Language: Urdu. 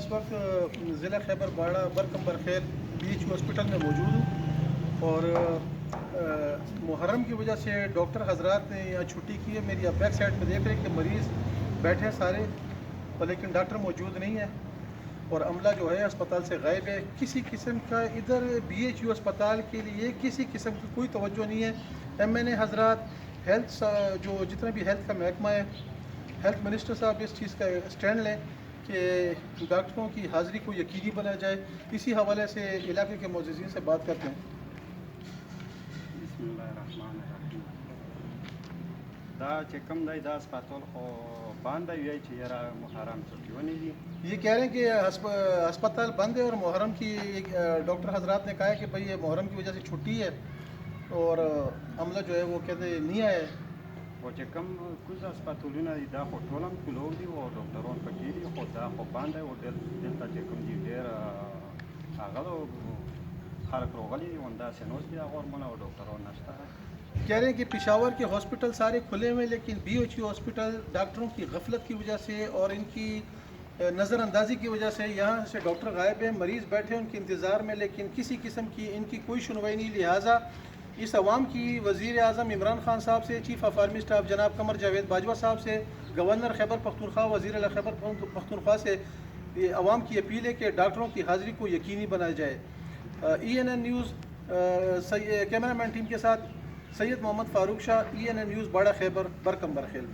اس وقت ضلع خیبر باڑہ برکم برخیل بیچ ہاسپٹل میں موجود ہوں اور محرم کی وجہ سے ڈاکٹر حضرات نے یہاں چھٹی کی ہے. میری آپ بیک سائڈ میں دیکھ رہے ہیں کہ مریض بیٹھے سارے لیکن ڈاکٹر موجود نہیں ہے اور عملہ جو ہے اسپتال سے غائب ہے. کسی قسم کا ادھر BHU اسپتال کے لیے کسی قسم کی کوئی توجہ نہیں ہے. MNA حضرات ہیلتھ جو جتنا بھی ہیلتھ کا محکمہ ہے, ہیلتھ منسٹر صاحب اس چیز کا اسٹینڈ لیں کہ ڈاکٹروں کی حاضری کو یقینی بنایا جائے. اسی حوالے سے علاقے کے معززین سے بات کرتے ہیں. بسم الله الرحمن الرحیم. دا چې کوم دی دا اسپتال خو بند دی, وایي چې یاره محرم چھٹی ہونی دی. یہ کہہ رہے ہیں کہ اسپتال بند ہے اور محرم کی ڈاکٹر حضرات نے کہا ہے کہ بھئی یہ محرم کی وجہ سے چھٹی ہے اور عملہ جو ہے وہ کہتے نہیں آیا ہے. خو چې کوم کوز اسپتالونه دي دا خو ټول هم کلوغ دي او ډاکټران پکې دي, خو دا خو بند دی او دلته چې کوم دي ډېر هغه خلک راغلي دي, همداسې ناست دي هغه ورمنه او ډاکټران نشته. کہہ رہے ہیں کہ پشاور کے ہاسپٹل سارے کھلے ہوئے ہیں لیکن BHU ہاسپٹل ڈاکٹروں کی غفلت کی وجہ سے اور ان کی نظر اندازی کی وجہ سے یہاں سے ڈاکٹر غائب ہیں, مریض بیٹھے ہیں ان کے انتظار میں لیکن کسی قسم کی ان کی کوئی سنوائی نہیں. لہٰذا اس عوام کی وزیر اعظم عمران خان صاحب سے, چیف آف آرمی اسٹاف جناب قمر جاوید باجوہ صاحب سے, گورنر خیبر پختونخوا, وزیر اعلیٰ خیبر پختونخوا سے یہ عوام کی اپیل ہے کہ ڈاکٹروں کی حاضری کو یقینی بنایا جائے. ENN نیوز کیمرہ مین ٹیم کے ساتھ سید محمد فاروق شاہ, ENN نیوز باڑہ خیبر برکم برخیل.